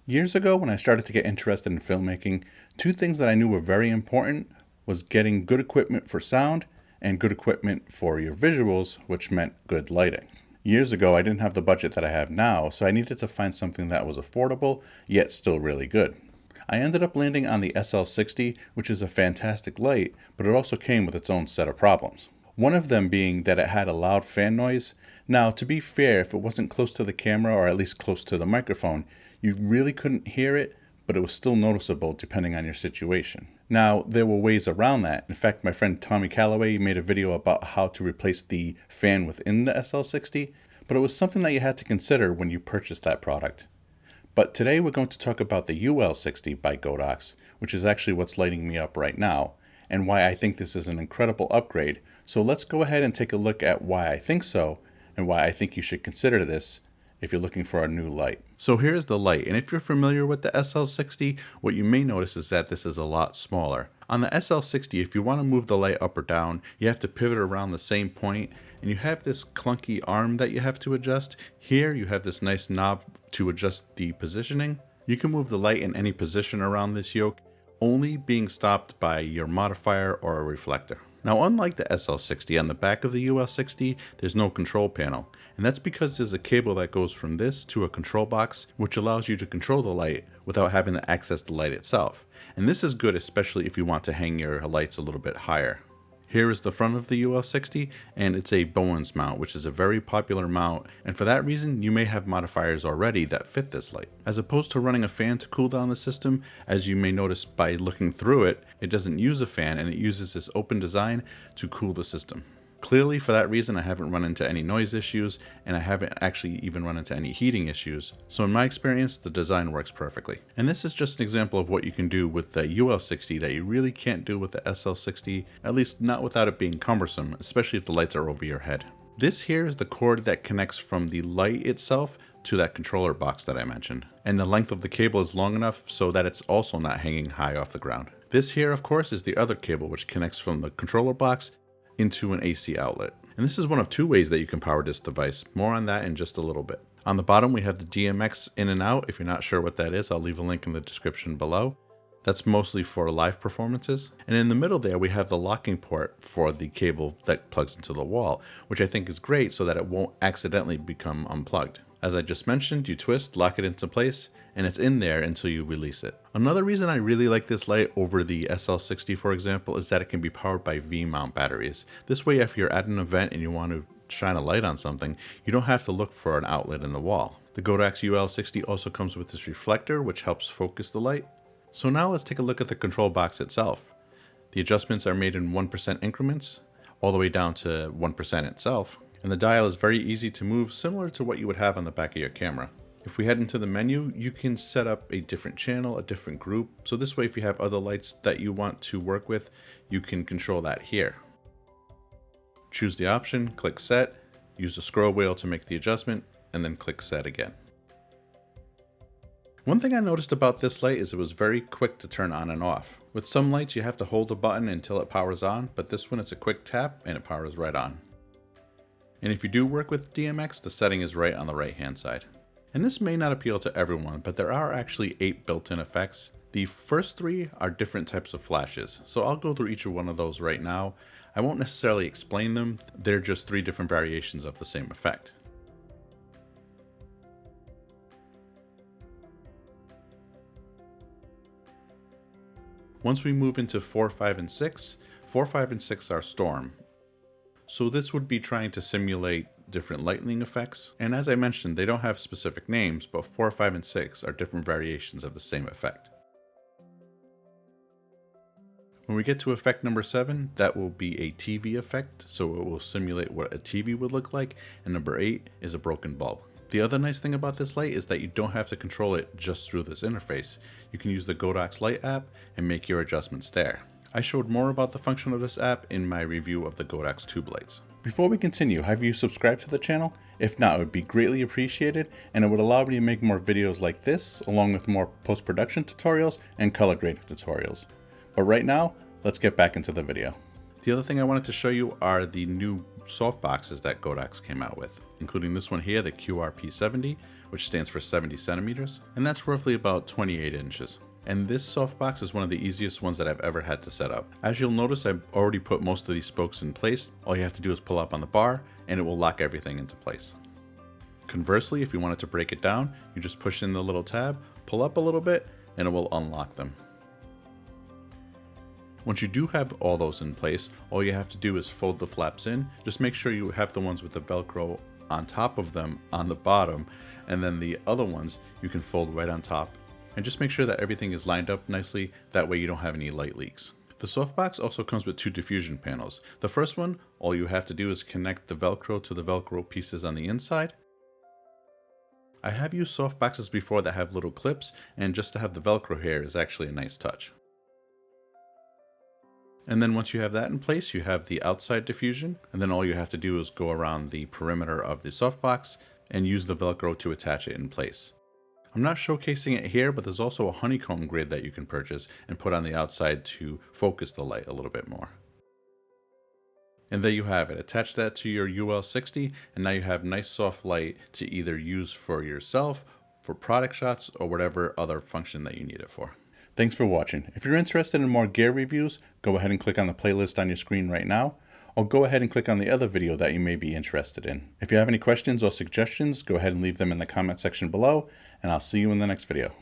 Years ago, when I started to get interested in filmmaking, two things that I knew were very important was getting good equipment for sound and good equipment for your visuals, which meant good lighting. Years ago, I didn't have the budget that I have now, so I needed to find something that was affordable, yet still really good. I ended up landing on the SL60, which is a fantastic light, but it also came with its own set of problems. One of them being that it had a loud fan noise. Now, to be fair, if it wasn't close to the camera or at least close to the microphone, you really couldn't hear it, but it was still noticeable depending on your situation. Now, there were ways around that. In fact, my friend Tommy Calloway made a video about how to replace the fan within the SL60, but it was something that you had to consider when you purchased that product. But today we're going to talk about the UL60 by Godox, which is actually what's lighting me up right now, and why I think this is an incredible upgrade. So let's go ahead and take a look at why I think so, and why I think you should consider this if you're looking for a new light. So here's the light, and if you're familiar with the SL60, what you may notice is that this is a lot smaller. On the SL60, if you want to move the light up or down, you have to pivot around the same point, and you have this clunky arm that you have to adjust. Here you have this nice knob to adjust the positioning. You can move the light in any position around this yoke, only being stopped by your modifier or a reflector. Now, unlike the SL60, on the back of the UL60, there's no control panel, and that's because there's a cable that goes from this to a control box, which allows you to control the light without having to access the light itself. And this is good, especially if you want to hang your lights a little bit higher. Here is the front of the UL60, and it's a Bowens mount, which is a very popular mount, and for that reason you may have modifiers already that fit this light. As opposed to running a fan to cool down the system, as you may notice by looking through it, it doesn't use a fan and it uses this open design to cool the system. Clearly, for that reason, I haven't run into any noise issues, and I haven't actually even run into any heating issues. So in my experience, the design works perfectly. And this is just an example of what you can do with the UL60 that you really can't do with the SL60, at least not without it being cumbersome, especially if the lights are over your head. This here is the cord that connects from the light itself to that controller box that I mentioned. And the length of the cable is long enough so that it's also not hanging high off the ground. This here, of course, is the other cable which connects from the controller box into an AC outlet. And this is one of two ways that you can power this device. More on that in just a little bit. On the bottom we have the DMX in and out. If you're not sure what that is, I'll leave a link in the description below. That's mostly for live performances. And in the middle there we have the locking port for the cable that plugs into the wall, which I think is great so that it won't accidentally become unplugged. As I just mentioned, you twist, lock it into place, and it's in there until you release it. Another reason I really like this light over the SL60, for example, is that it can be powered by V-mount batteries. This way, if you're at an event and you want to shine a light on something, you don't have to look for an outlet in the wall. The Godox UL60 also comes with this reflector, which helps focus the light. So now let's take a look at the control box itself. The adjustments are made in 1% increments, all the way down to 1% itself. And the dial is very easy to move, similar to what you would have on the back of your camera. If we head into the menu, you can set up a different channel, a different group. So this way, if you have other lights that you want to work with, you can control that here. Choose the option, click set, use the scroll wheel to make the adjustment, and then click set again. One thing I noticed about this light is it was very quick to turn on and off. With some lights, you have to hold the button until it powers on, but this one, it's a quick tap and it powers right on. And if you do work with DMX, the setting is right on the right hand side. And this may not appeal to everyone, but there are actually 8 built-in effects. The first 3 are different types of flashes, so I'll go through each of one of those right now. I won't necessarily explain them, they're just 3 different variations of the same effect. Once we move into 4, 5, and 6, 4, 5, and 6 are storm. So this would be trying to simulate different lightning effects. And as I mentioned, they don't have specific names, but 4, 5, and 6 are different variations of the same effect. When we get to effect number 7, that will be a TV effect, so it will simulate what a TV would look like, and number 8 is a broken bulb. The other nice thing about this light is that you don't have to control it just through this interface. You can use the Godox Light app and make your adjustments there. I showed more about the function of this app in my review of the Godox tube lights. Before we continue, have you subscribed to the channel? If not, it would be greatly appreciated, and it would allow me to make more videos like this, along with more post-production tutorials and color grading tutorials. But right now, let's get back into the video. The other thing I wanted to show you are the new soft boxes that Godox came out with. including this one here, the QRP70, which stands for 70 centimeters, and that's roughly about 28 inches. And this softbox is one of the easiest ones that I've ever had to set up. As you'll notice, I've already put most of these spokes in place. All you have to do is pull up on the bar and it will lock everything into place. Conversely, if you wanted to break it down, you just push in the little tab, pull up a little bit, and it will unlock them. Once you do have all those in place, all you have to do is fold the flaps in. Just make sure you have the ones with the Velcro on top of them on the bottom, and then the other ones you can fold right on top. And just make sure that everything is lined up nicely, that way you don't have any light leaks. The softbox also comes with 2 diffusion panels. The first one, all you have to do is connect the Velcro to the Velcro pieces on the inside. I have used softboxes before that have little clips, and just to have the Velcro here is actually a nice touch. And then once you have that in place, you have the outside diffusion, and then all you have to do is go around the perimeter of the softbox and use the Velcro to attach it in place. I'm not showcasing it here, but there's also a honeycomb grid that you can purchase and put on the outside to focus the light a little bit more. And there you have it. Attach that to your UL60 and now you have nice soft light to either use for yourself, for product shots, or whatever other function that you need it for. Thanks for watching. If you're interested in more gear reviews, go ahead and click on the playlist on your screen right now, or go ahead and click on the other video that you may be interested in. If you have any questions or suggestions, go ahead and leave them in the comment section below, and I'll see you in the next video.